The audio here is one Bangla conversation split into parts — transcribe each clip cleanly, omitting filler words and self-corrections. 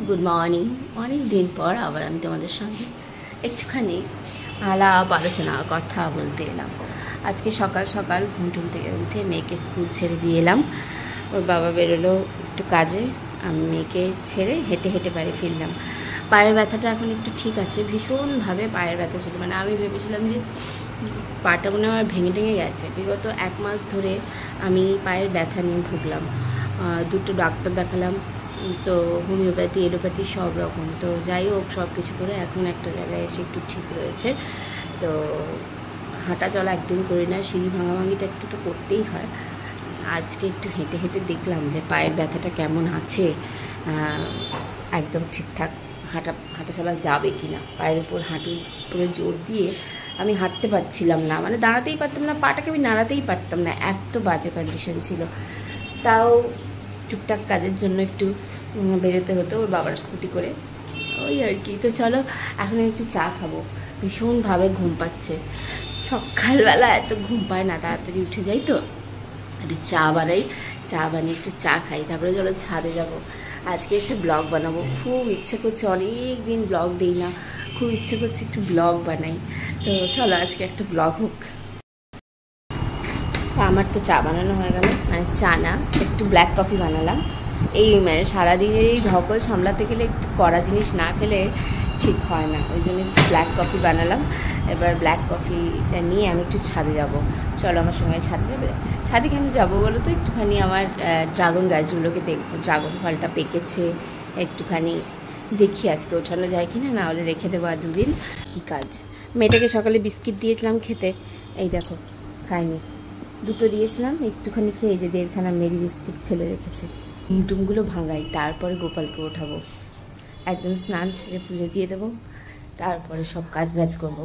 Good morning. অনেক দিন পর আবার আমি তোমাদের সঙ্গে একটুখানি আলাপ আলোচনা কথা বলতে এলাম। আজকে সকাল সকাল ঘুম থেকে উঠে মেয়েকে স্কুল ছেড়ে দিয়ে এলাম। ওর বাবা বেরোলো একটু কাজে, আমি মেয়েকে ছেড়ে হেঁটে হেঁটে বাড়ি ফিরলাম। পায়ের ব্যথাটা এখন একটু ঠিক আছে, ভীষণভাবে পায়ের ব্যথা ছিল। মানে আমি ভেবেছিলাম যে পাটা মনে আমার ভেঙে টেঙে গেছে। বিগত 1 মাস ধরে আমি পায়ের ব্যথা নিয়ে ভুগলাম। দুটো ডাক্তার দেখালাম, তো হোমিওপ্যাথি এলোপ্যাথি সব রকম। তো যাই হোক, সব কিছু করে এখন একটা জায়গায় এসে একটু ঠিক রয়েছে। তো হাঁটা চলা একদমই করি না, সিঁড়ি ভাঙাভাঙিটা একটু তো করতেই হয়। আজকে একটু হেঁটে হেঁটে দেখলাম যে পায়ের ব্যথাটা কেমন আছে, একদম ঠিকঠাক হাঁটা চলা যাবে কি না। পায়ের উপর হাঁটুর উপরে জোর দিয়ে আমি হাঁটতে পারছিলাম না, মানে দাঁড়াতেই পারতাম না, পাটাকে আমি নাড়াতেই পারতাম না, এত বাজে কন্ডিশন ছিল। তাও টুকটাক কাজের জন্য একটু বেরোতে হতো ওর বাবার স্কুটি করে, ওই আর কি। তো চলো এখন আমি একটু চা খাবো, ভীষণভাবে ঘুম পাচ্ছে। সকালবেলা এত ঘুম পায় না, তাড়াতাড়ি উঠে যাই, তো একটু চা বানাই, চা বানিয়ে একটু চা খাই, তারপরে চলো ছাদে যাবো। আজকে একটু ব্লগ বানাবো, খুব ইচ্ছে করছে, অনেক দিন ব্লগ দিই না, খুব ইচ্ছে করছে একটু ব্লগ বানাই। তো চলো আজকে একটা ব্লগ হোক। আমার তো চা বানানো হয়ে গেল, মানে চা না, একটু ব্ল্যাক কফি বানালাম। এই মানে সারাদিন এই ধকল সামলাতে গেলে একটু কড়া জিনিস না খেলে ঠিক হয় না, ওই জন্য একটু ব্ল্যাক কফি বানালাম। এবার ব্ল্যাক কফিটা নিয়ে আমি একটু ছাদে যাব। চলো আমার সঙ্গে ছাদে যাবে। ছাদে কেন যাবো বলো তো, একটুখানি আমার ড্রাগন গাছগুলোকে দেখবো, ড্রাগন ফলটা পেকেছে, একটুখানি দেখি আজকে ওঠানো যায় কি না, না হলে রেখে দেবো আর 2 দিন। কী কাজ। মেয়েটাকে সকালে বিস্কিট দিয়েছিলাম খেতে, এই দেখো খাইনি। 2টো দিয়েছিলাম, একটুখানি খেয়ে যে 1.5খানা মেরি বিস্কিট ফেলে রেখেছে। টুমগুলো ভাঙাই, তারপরে গোপালকে ওঠাবো, একদম স্নান সেরে পুজো দিয়ে দেবো, তারপরে সব কাজ বাজ করবো।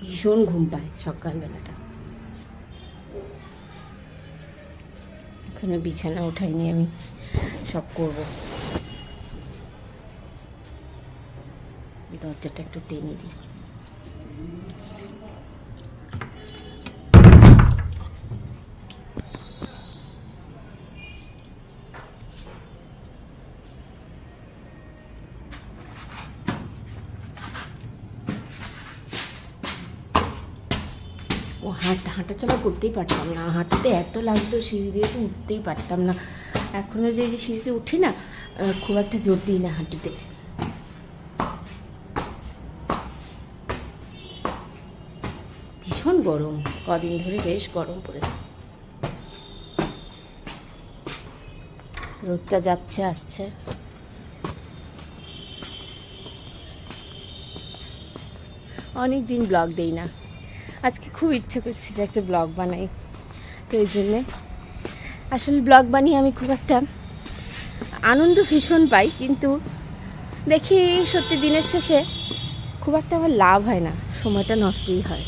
ভীষণ ঘুম পায় সকালবেলাটা। ওখানে বিছানা ওঠাইনি, আমি সব করবো। দরজাটা একটু টেনে দিই। ও হাঁটা চলা করতেই পারতাম না, হাঁটতে এত লাগতো, সিঁড়ি দিয়ে তো উঠতেই পারতাম না। এখনও যে সিঁড়িতে উঠি না, খুব একটা জোর দিই না হাঁটুতে। ভীষণ গরম, কদিন ধরে বেশ গরম পড়েছে। রোদটা যাচ্ছে আসছে। অনেক দিন ব্লগ দেই না, আজকে খুব ইচ্ছে করছে যে একটা ব্লগ বানাই। তো এই জন্যে আসলে ব্লগ বানিয়ে আমি খুব একটা আনন্দ ভীষণ পাই, কিন্তু দেখি সত্যি দিনের শেষে খুব একটা আমার লাভ হয় না, সময়টা নষ্টই হয়।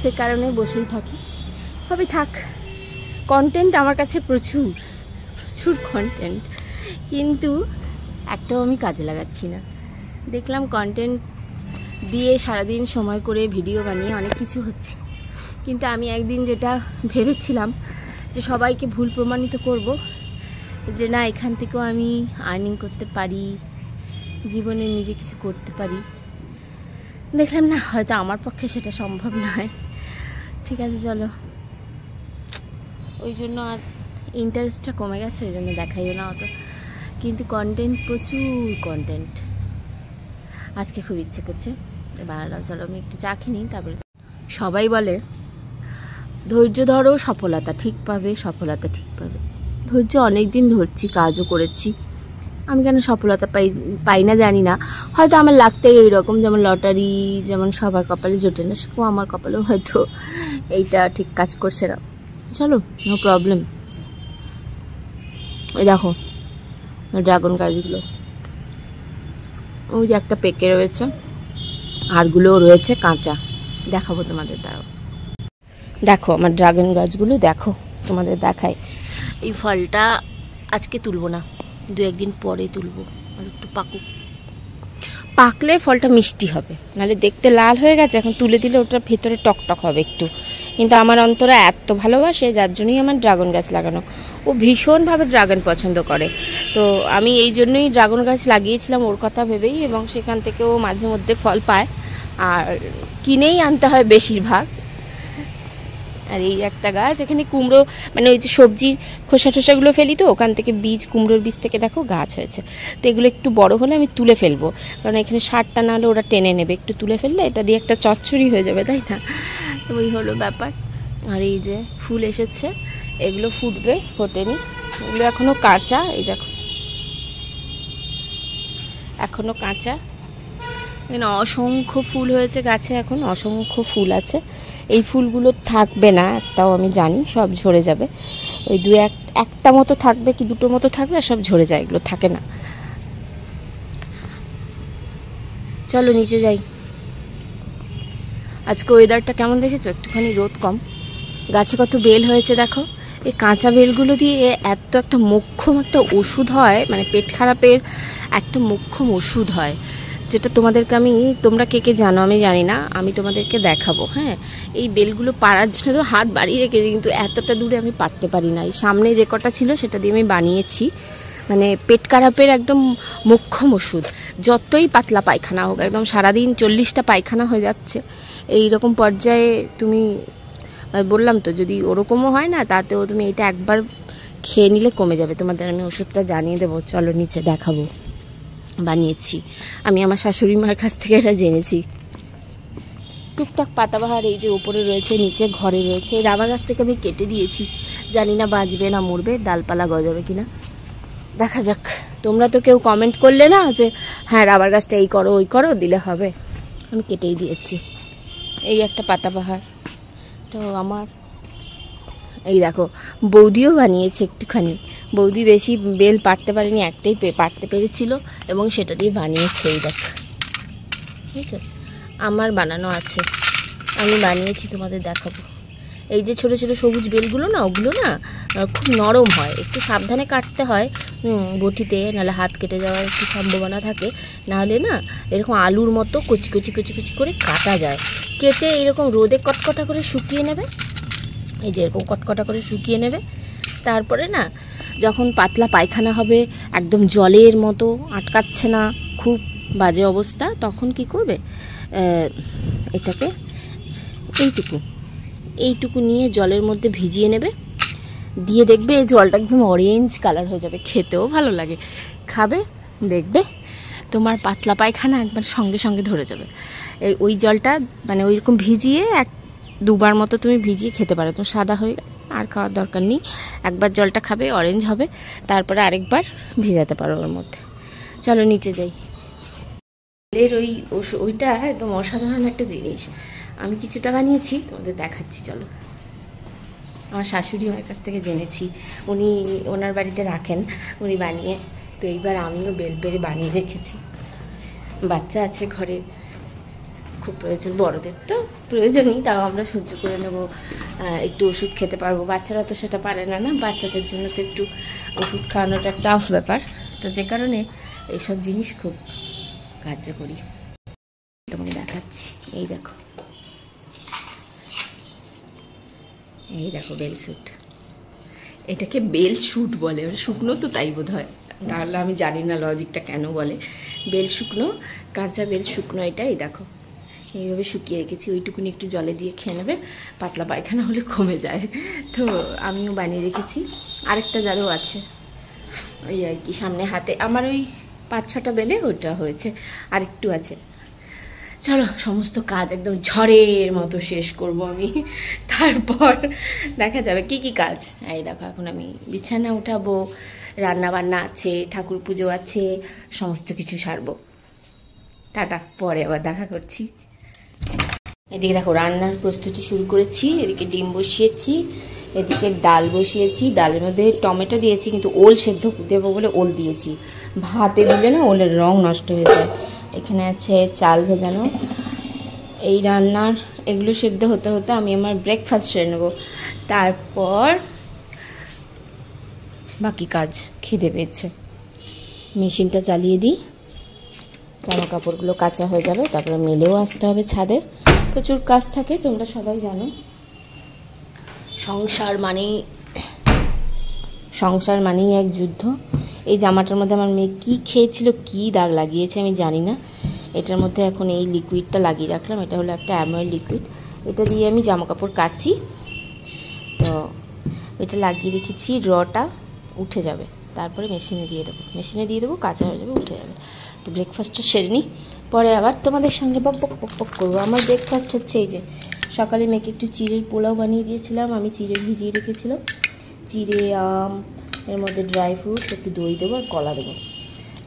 সে কারণে বসেই থাকি, ভাবি থাক। কন্টেন্ট আমার কাছে প্রচুর প্রচুর কন্টেন্ট, কিন্তু একটাও আমি কাজে লাগাচ্ছি না। দেখলাম কন্টেন্ট দিয়ে সারাদিন সময় করে ভিডিও বানিয়ে অনেক কিছু হচ্ছে, কিন্তু আমি একদিন যেটা ভেবেছিলাম যে সবাইকে ভুল প্রমাণিত করব, যে না এখান থেকেও আমি আর্নিং করতে পারি, জীবনে নিজে কিছু করতে পারি, দেখলাম না হয়তো আমার পক্ষে সেটা সম্ভব নয়। ঠিক আছে চলো, ওই জন্য আর ইন্টারেস্টটা কমে গেছে, ওই জন্য দেখাইও না অত। কিন্তু কন্টেন্ট, প্রচুর কন্টেন্ট। আজকে খুব ইচ্ছে করছে বানালাম। চলো আমি একটু চা খেয়ে নিই, তারপরে। সবাই বলে ধৈর্য ধরো, সফলতা ঠিক পাবে, সফলতা ঠিক পাবে। ধৈর্য অনেক দিন ধরছি, কাজও করেছি, আমি কেন সফলতা পাই না জানি না। হয়তো আমার লাগতেই এইরকম, যেমন লটারি যেমন সবার কপালে জোটে না, সেরকম আমার কপালেও হয়তো এইটা ঠিক কাজ করছে না। চলো, নো প্রবলেম। ওই দেখো ড্রাগন গাছগুলো, ওই যে একটা পেকে রয়েছে, আরগুলোও রয়েছে কাঁচা, দেখাবো তোমাদের। দাঁড়াও, দেখো আমার ড্রাগন গাছগুলো, দেখো তোমাদের দেখাই। এই ফলটা আজকে তুলবো না, 2-1 দিন পরে তুলবো, আর একটু পাকলে ফলটা মিষ্টি হবে, নাহলে দেখতে লাল হয়ে গেছে, এখন তুলে দিলে ওটা ভেতরে টকটক হবে একটু, কিন্তু আমার অন্তরা এত ভালোবাসে, যার জন্যই আমার ড্রাগন গাছ লাগানো। ও ভীষণভাবে ড্রাগন পছন্দ করে, তো আমি এই জন্যই ড্রাগন গাছ লাগিয়েছিলাম ওর কথা ভেবেই, এবং সেখান থেকে ও মাঝে মধ্যে ফল পায়, আর কিনেই আনতে হয় বেশিরভাগ। আর এই একটা গাছ, এখানে কুমড়ো, মানে ওই যে সবজির খোসা টোসাগুলো ফেলি, তো ওখান থেকে বীজ, কুমড়োর বীজ থেকে দেখো গাছ হয়েছে। তো এগুলো একটু বড় হলে আমি তুলে ফেলবো, কারণ এখানে সারটা না হলে ওরা টেনে নেবে। একটু তুলে ফেললে এটা দিয়ে একটা চচ্চড়ি হয়ে যাবে, তাই না? ওই হলো ব্যাপার। আর এই যে ফুল এসেছে, এগুলো ফুটবে, ফোটেনি, এগুলো এখনো কাঁচা। এই দেখো এখনো কাঁচা, এখানে অসংখ্য ফুল হয়েছে গাছে, এখন অসংখ্য ফুল আছে। এই ফুলগুলো থাকবে না একটাও, আমি জানি, সব ঝরে যাবে। ওই একটা মতো থাকবে কি দুটো মতো থাকবে, আর সব ঝরে যায়, এগুলো থাকে না। চলো নিচে যাই। আজকে ওয়েদারটা কেমন দেখেছো? একটুখানি রোদ কম, গাছে কত বেল হয়েছে দেখো। এই কাঁচা বেলগুলো দিয়ে এত একটা মোক্ষম একটা ওষুধ হয়, মানে পেট খারাপের একটা মোক্ষম ওষুধ হয়, যেটা তোমাদেরকে তোমরা কে কে জানো আমি জানি না, আমি তোমাদেরকে দেখাবো। হ্যাঁ, এই বেলগুলো পাড়ার জন্য তো হাত বাড়িয়ে রেখেছি, কিন্তু এতটা দূরে আমি পারতে পারি না। এই সামনে যে কটা ছিল সেটা দিয়ে আমি বানিয়েছি, মানে পেট খারাপের একদম মোক্ষম ওষুধ। যতই পাতলা পায়খানা হোক, একদম সারাদিন 40টা পায়খানা হয়ে যাচ্ছে, এই রকম পর্যায়ে তুমি, বললাম তো, যদি ওরকমও হয় না, তাতেও তুমি এটা একবার খেয়ে নিলে কমে যাবে। তোমাদের আমি ওষুধটা জানিয়ে দেবো, চলো নিচে দেখাবো। বানিয়েছি আমি আমার শাশুড়ি মার কাছ থেকে এটা জেনেছি। টুকটাক পাতাবাহার এই যে উপরে রয়েছে, নিচে ঘরে রয়েছে। এই রাবার গাছটাকে আমি কেটে দিয়েছি, জানি না বাঁচবে না মরবে, ডালপালা গজাবে কিনা, দেখা যাক। তোমরা তো কেউ কমেন্ট করলে না যে হ্যাঁ রাবার গাছটা এই করো ওই করো, দিলে হবে। আমি কেটেই দিয়েছি। এই একটা পাতাবাহার। তো আমার এই দেখো বৌদিও বানিয়েছে একটুখানি। বৌদি বেশি বেল পাড়তে পারেনি, একটাই পাড়তে পেরেছিল, এবং সেটা দিয়ে বানিয়েছে। এই দেখ, বুঝছো, আমার বানানো আছে, আমি বানিয়েছি, তোমাদের দেখাবো। এই যে ছোটো ছোটো সবুজ বেলগুলো না, ওগুলো না খুব নরম হয়, একটু সাবধানে কাটতে হয় বটিতে, নাহলে হাত কেটে যাওয়ার একটু সম্ভাবনা থাকে। নাহলে না এরকম আলুর মতো কুচি কুচি কুচি কুচি করে কাটা যায়। কেটে এরকম রোদে কটকটা করে শুকিয়ে নেবে, এই যে এরকম কটকটা করে শুকিয়ে নেবে। তারপরে না যখন পাতলা পায়খানা হবে, একদম জলের মতো আটকাচ্ছে না, খুব বাজে অবস্থা, তখন কি করবে, এটাকে এইটুকু নিয়ে জলের মধ্যে ভিজিয়ে নেবে, দিয়ে দেখবে এই জলটা একদম অরেঞ্জ কালার হয়ে যাবে, খেতেও ভালো লাগে। খাবে, দেখবে তোমার পাতলা পায়খানা একবার সঙ্গে সঙ্গে ধরে যাবে। ওই জলটা মানে ওইরকম ভিজিয়ে দুবার মতো তুমি ভিজিয়ে খেতে পারো, তো সাদা হয়ে আর খাওয়ার দরকার নেই। একবার জলটা খাবে, অরেঞ্জ হবে, তারপরে আরেকবার ভিজাতে পারো ওর মধ্যে। চলো নিচে যাই। এর ওইটা একদম অসাধারণ একটা জিনিস। আমি কিছুটা বানিয়েছি, তোমাদের দেখাচ্ছি, চলো। আমার শাশুড়ি মায়ের কাছ থেকে জেনেছি, উনি ওনার বাড়িতে রাখেন, উনি বানিয়ে। তো এইবার আমিও বেল পেরে বানিয়ে রেখেছি। বাচ্চা আছে ঘরে, খুব প্রয়োজন, বড়দের তো প্রয়োজনই, তাও আমরা সহ্য করে নেব, একটু ওষুধ খেতে পারবো। বাচ্চারা তো সেটা পারে না, না, বাচ্চাদের জন্য তো একটু ওষুধ খাওয়ানোটা টাফ ব্যাপার। তো যে কারণে এইসব জিনিস খুব কার্যকরী। তোমাকে দেখাচ্ছি, এই দেখো, এই দেখো বেল শুট। এটাকে বেল শুট বলে, শুকনো তো তাই বোধ হয়, তাহলে আমি জানি না লজিকটা কেন বলে। বেল শুকনো, কাঁচা বেল শুকনো, এটা এই দেখো এইভাবে শুকিয়ে রেখেছি। ওইটুকুনি একটু জলে দিয়ে খেয়ে নেবে, পাতলা পায়খানা হলে কমে যায়। তো আমিও বানিয়ে রেখেছি, আরেকটা জারও আছে, ওই আর কি সামনে হাতে আমার ওই 5-6টা বেলে ওইটা হয়েছে, আরেকটু আছে। চলো সমস্ত কাজ একদম ঝড়ের মতো শেষ করব আমি, তারপর দেখা যাবে কি কি কাজ। এই দেখো এখন আমি বিছানা উঠাবো, রান্না বান্না আছে, ঠাকুর পুজো আছে, সমস্ত কিছু সারবো। টাটা, পরে আবার দেখা করছি। এদিকে দেখো রান্নার প্রস্তুতি শুরু করেছি, এদিকে ডিম বসিয়েছি, এদিকে ডাল বসিয়েছি, ডালের মধ্যে টমেটো দিয়েছি, কিন্তু ওল সেদ্ধ দেবো বলে ওল দিয়েছি, ভাতে দিলে না ওলের রং নষ্ট হয়ে যায়। এখানে আছে চাল ভেজানো। এই রান্নার এগুলো সেদ্ধ হতে হতে আমি আমার ব্রেকফাস্ট সেরে নেবো, তারপর বাকি কাজ। খিদে পেয়েছে, মেশিনটা চালিয়ে দিই, জামা কাপড়গুলো কাঁচা হয়ে যাবে, তারপরে মেলেও আসতে হবে ছাদে, প্রচুর কাজ থাকে, তোমরা সবাই জানো। সংসার মানেই এক যুদ্ধ। এই জামাটার মধ্যে আমার মেয়ে কী খেয়েছিল, কী দাগ লাগিয়েছে আমি জানি না। এটার মধ্যে এখন এই লিকুইডটা লাগিয়ে রাখলাম। এটা হলো একটা অ্যাময়েল লিকুইড, এটা দিয়ে আমি জামা কাপড় কাচি। তো এটা লাগিয়ে রেখেছি, রটা উঠে যাবে, তারপরে মেশিনে দিয়ে দেবো, কাঁচা হয়ে যাবে, উঠে যাবে। তো ব্রেকফাস্টটা সেরে নিই, পরে আবার তোমাদের সঙ্গে বক করবো। আমার ব্রেকফাস্ট হচ্ছে এই যে, সকালে মেয়েকে একটু চিড়ের পোলাও বানিয়ে দিয়েছিলাম, আমি চিড়ে ভিজিয়ে রেখেছিলাম। চিড়ে, আম, এর মধ্যে ড্রাই ফ্রুটস, একটু দই দেবো আর কলা দেবো,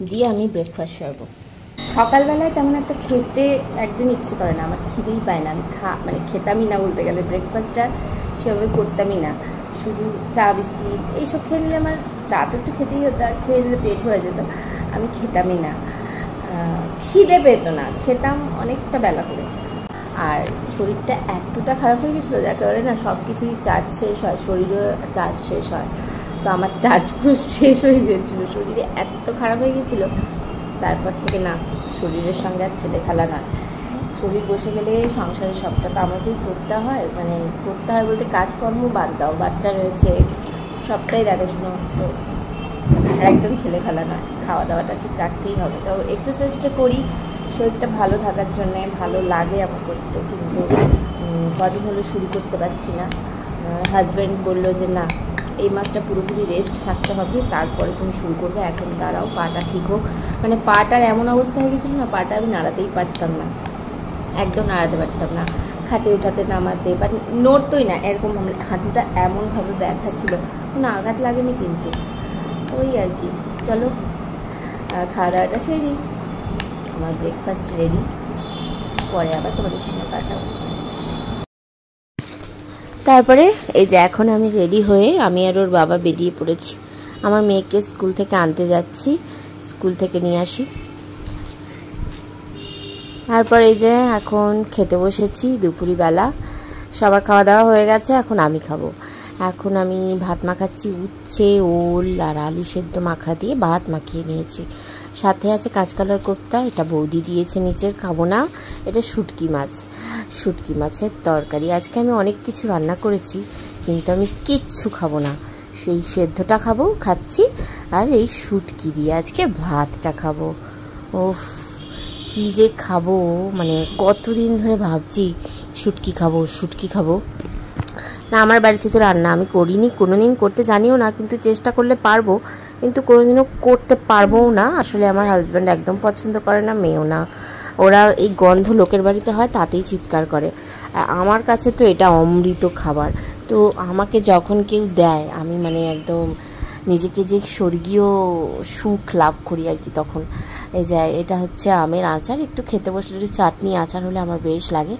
দিয়ে আমি ব্রেকফাস্ট সারবো। সকালবেলায় তেমন একটা খেতে একদম ইচ্ছে করে না, আমার খিদেই পায় না। আমি খেতামই না বলতে গেলে, ব্রেকফাস্টটা সেভাবে করতামই না। শুধু চা বিস্কিট এইসব খেয়ে নিলে, আমার চা তো একটু খেতেই হতো, আর খেয়ে নিলে পেট ভরে যেত। আমি খেতামই না, খিদে পেত না, খেতাম অনেকটা বেলা করে। আর শরীরটা এতটা খারাপ হয়ে গেছিলো, যাকে বলে না সব কিছুরই চার্জ শেষ হয়, শরীরের চার্জ শেষ হয়। তো আমার চার্জ পুরো শেষ হয়ে গিয়েছিলো, শরীরে এত খারাপ হয়ে গেছিলো। তারপর থেকে না, শরীরের সঙ্গে আর ছেলে খেলা না। শরীর বসে গেলে সংসারের সবটা তো আমাকেই করতে হয়, করতে হয় বলতে কাজকর্ম বাদ দাও, বাচ্চা রয়েছে, সবটাই দেখাশুনো। তো একদম ছেলে খেলা না, খাওয়া দাওয়াটা ঠিক রাখতেই হবে। তো এক্সারসাইজটা করি শরীরটা ভালো থাকার জন্যে, ভালো লাগে আমার করতে, কিন্তু কদিন হলো শুরু করতে পারছি না। হাজব্যান্ড বললো যে না, এই মাসটা পুরোপুরি রেস্ট থাকতে হবে, তারপরে তুমি শুরু করবে। এখন দাঁড়াও, পাটা ঠিক হোক। পাটার এমন অবস্থা হয়ে গেছিলো না, পাটা আমি নাড়াতেই পারতাম না, একদম নাড়াতে পারতাম না, খাটে উঠাতে নামাতে, বা নড়তোই না, এরকম হাঁটুটা এমনভাবে ব্যথা ছিল। কোনো আঘাত লাগেনি কিন্তু, ওই আর কি। চলো খাওয়া দাওয়াটা সেরে, আমার ব্রেকফাস্ট রেডি, পরে আবার তোমাদের সঙ্গে কথা হবে। তারপরে এই যে এখন আমি রেডি হয়ে, আমি আর ওর বাবা বেরিয়ে পড়েছি। আমার মেয়েকে স্কুল থেকে আনতে যাচ্ছি, স্কুল থেকে নিয়ে আসি। তারপর এই যে এখন খেতে বসেছি, দুপুরবেলা সবার খাওয়া দাওয়া হয়ে গেছে, এখন আমি খাবো। এখন আমি ভাত মাখাচ্ছি, উচ্ছে, ওল আর আলু সেদ্ধ মাখা দিয়ে ভাত মাখিয়ে নিয়েছি। সাথে আছে কাঁচকলার কোপ্তা, এটা বৌদি দিয়েছে নিচের, খাবো না। এটা শুটকি মাছের তরকারি। আজকে আমি অনেক কিছু রান্না করেছি, কিন্তু আমি কিচ্ছু খাবো না, সেই সেদ্ধটা খাচ্ছি, আর এই শুটকি দিয়ে আজকে ভাতটা খাবো। ওফ, কি যে খাবো, কতদিন ধরে ভাবছি শুটকি খাবো। না, আমার বাড়িতে তো রান্না আমি করিনি, কোনোদিন করতে জানিও না, কিন্তু চেষ্টা করলে পারবো, কিন্তু কোনোদিনও করতে পারবোও না। আসলে আমার হাজব্যান্ড একদম পছন্দ করে না, মেয়েও না। ওরা এই গন্ধ লোকের বাড়িতে হয় তাতেই চিৎকার করে, আর আমার কাছে তো এটা অমৃত খাবার। তো আমাকে যখন কেউ দেয়, আমি একদম নিজেকে যে স্বর্গীয় সুখ লাভ করি আর কি তখন। এই যে এটা হচ্ছে আমের আচার, একটু খেতে বসলে একটু চাটনি আচার হলে আমার বেশ লাগে।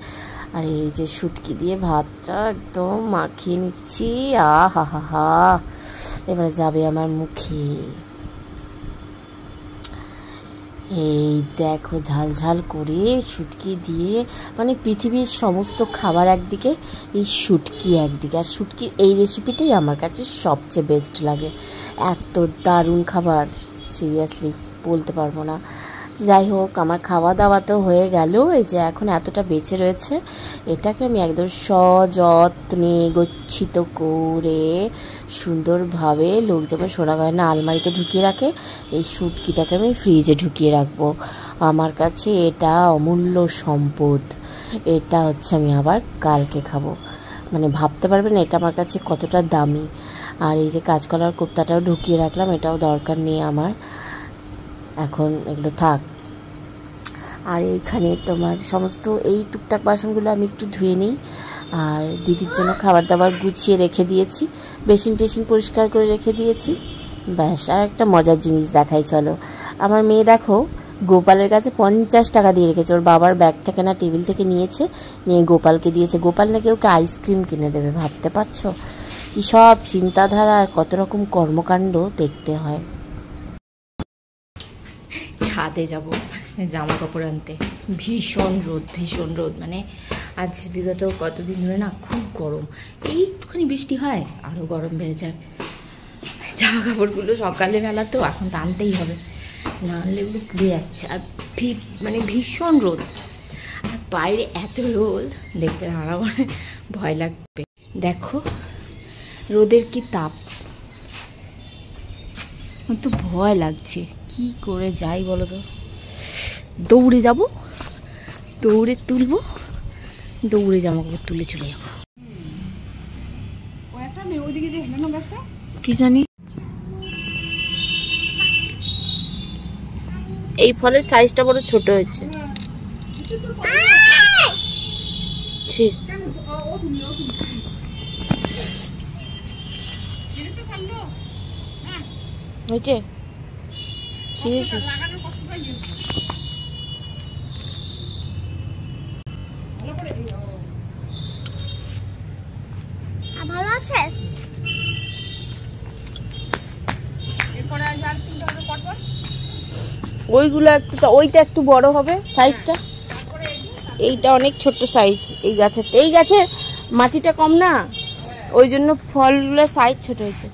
আর এই যে শুটকি দিয়ে ভাতটা একদম মাখিয়ে নিচ্ছি, আহা হা হা, এবারে যাবে আমার মুখে। এই দেখো, ঝাল ঝাল করে শুটকি দিয়ে, পৃথিবীর সমস্ত খাবার একদিকে, এই শুটকি একদিকে। আর শুটকির এই রেসিপিটাই আমার কাছে সবচেয়ে বেস্ট লাগে, এত দারুণ খাবার, সিরিয়াসলি বলতে পারবো না। যাই হোক, আমার খাওয়া দাওয়া তো হয়ে গেল। এই যে এখন এতটা বেঁচে রয়েছে, এটাকে আমি একদম সযত্নে গচ্ছিত করে সুন্দরভাবে, লোক যেমন সোনা গয়না আলমারিতে ঢুকিয়ে রাখে, এই শুটকিটাকে আমি ফ্রিজে ঢুকিয়ে রাখবো। আমার কাছে এটা অমূল্য সম্পদ, এটা হচ্ছে আমি আবার কালকে খাবো। ভাবতে পারবেন এটা আমার কাছে কতটা দামি। আর এই যে কাঁচকলার কোপ্তাটাও ঢুকিয়ে রাখলাম, এটাও দরকার নেই আমার, এখন এগুলো থাক। আর এইখানে তোমার সমস্ত এই টুকটাক বাসনগুলো আমি একটু ধুয়ে নিই, আর দিদির জন্য খাবার দাবার গুছিয়ে রেখে দিয়েছি, বেসিন টেসিন পরিষ্কার করে রেখে দিয়েছি। ব্যাস, আর একটা মজার জিনিস দেখাই চলো। আমার মেয়ে দেখো, গোপালের কাছে 50 টাকা দিয়ে রেখেছে, ওর বাবার ব্যাগ থেকে না টেবিল থেকে নিয়ে গোপালকে দিয়েছে। গোপাল নাকি ওকে আইসক্রিম কিনে দেবে, ভাবতে পারছো? কি সব চিন্তাধারা আর কত রকম কর্মকাণ্ড দেখতে হয়। ছাদে যাব জামা কাপড় আনতে, ভীষণ রোদ, আজ বিগত কতদিন ধরে না খুব গরম, একটুখানি বৃষ্টি হয় আরও গরম বেড়ে যায়। জামা কাপড়গুলো সকালে বেলা তো এখন তো আনতেই হবে, না আনলে এগুলো পুড়ে যাচ্ছে। আর ভীষণ রোদ, আর বাইরে এত রোদ দেখতে আমার ভয় লাগবে। দেখো রোদের কি তাপ, আমার তো ভয় লাগছে। কি করে যাই বলো তো? দৌড়ে যাব, দৌড়ে তুলবো, দৌড়ে জামা কাপড় তুলে চলে যাবো। কি জানি এই ফলের সাইজটা বড় ছোট হয়েছে। হয়েছে ভালো আছে। ওইগুলো একটু, ওইটা একটু বড় হবে সাইজটা, এইটা অনেক ছোট সাইজ। এই গাছের মাটিটা কম না, ওই জন্য ফলগুলোর সাইজ ছোট হয়েছে।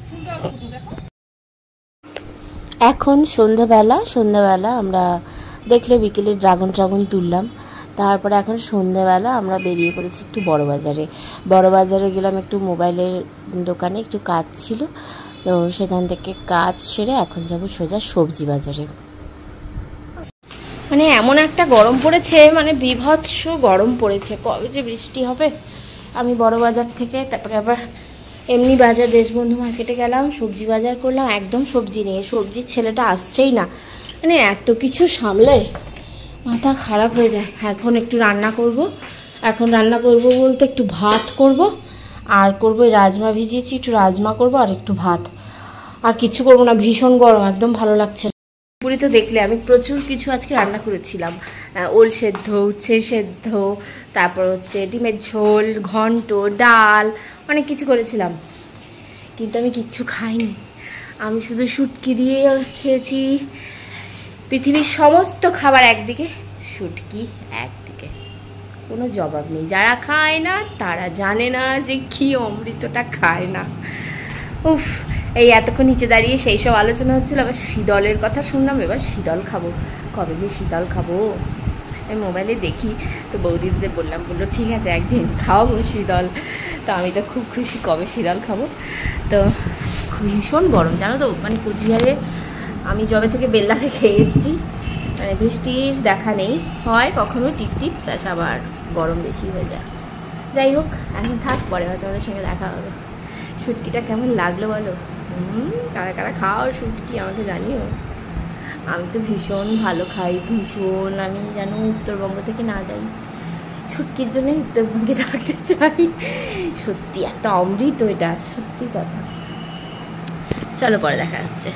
এখন সন্ধ্যাবেলা আমরা দেখলে বিকেলে ড্রাগন তুললাম। তারপরে এখন সন্ধ্যাবেলা আমরা বেরিয়ে পড়েছি একটু বড় বাজারে গেলাম, একটু মোবাইলের দোকানে একটু কাজ ছিল, তো সেখান থেকে কাজ সেরে এখন যাব সোজা সবজি বাজারে। মানে এমন একটা গরম পড়েছে, মানে বিভৎস গরম পড়েছে, কবে যে বৃষ্টি হবে। আমি বড় বাজার থেকে তারপরে আবার এমনি বাজার দেশবন্ধু মার্কেটে গেলাম, সবজি বাজার করলাম। একদম সবজি নেই, সবজির ছেলেটা আসছেই না, মানে এত কিছু সামলে মাথা খারাপ হয়ে যায়। এখন একটু রান্না করব, বলতে একটু ভাত করব, আর করব রাজমা ভিজিয়েছি, একটু রাজমা করব আর একটু ভাত, আর কিছু করব না। ভীষণ গরম, একদম ভালো লাগছে না। পুরি তো দেখলে আমি প্রচুর কিছু আজকে রান্না করেছিলাম, ওল সেদ্ধ, উচ্ছে সেদ্ধ, তারপর হচ্ছে ডিমের ঝোল, ঘন্ট, ডাল, অনেক কিছু করেছিলাম, কিন্তু আমি কিচ্ছু খাইনি। আমি শুধু শুটকি দিয়ে খেয়েছি। পৃথিবীর সমস্ত খাবার একদিকে, শুটকি একদিকে, কোনো জবাব নেই। যারা খায় না তারা জানে না যে কি অমৃতটা খায় না। উফ, এই এতক্ষণ নিচে দাঁড়িয়ে সেই সব আলোচনা হচ্ছিল, আবার শীতলের কথা শুনলাম। এবার শীতল খাবো, কবে যে শীতল খাবো। আমি মোবাইলে দেখি, তো বৌদিদের বললো ঠিক আছে একদিন খাওয়াবো শীতল। তো আমি তো খুব খুশি, কবে শীতল খাবো। তো ভীষণ গরম জানো তো, মানে কোচবিহারে আমি যবে থেকে বেল্লা থেকে এসেছি, মানে বৃষ্টির দেখা নেই, হয় কখনো টিপ ব্যাস, আবার গরম বেশি হয়ে যায়। যাই হোক, এখন থাক, পরে হয়তো তোমাদের সঙ্গে দেখা হবে। শুটকিটা কেমন লাগলো বলো? কারা কারা খাও শুটকি আমাকে জানিও। আমি তো ভীষণ ভালো খাই, ভীষণ। আমি যেন উত্তরবঙ্গ থেকে না যাই, শুটকির জন্য উত্তরবঙ্গে থাকতে চাই। সত্যি একটা অমৃত এটা, সত্যি কথা। চলো পরে দেখা যাচ্ছে।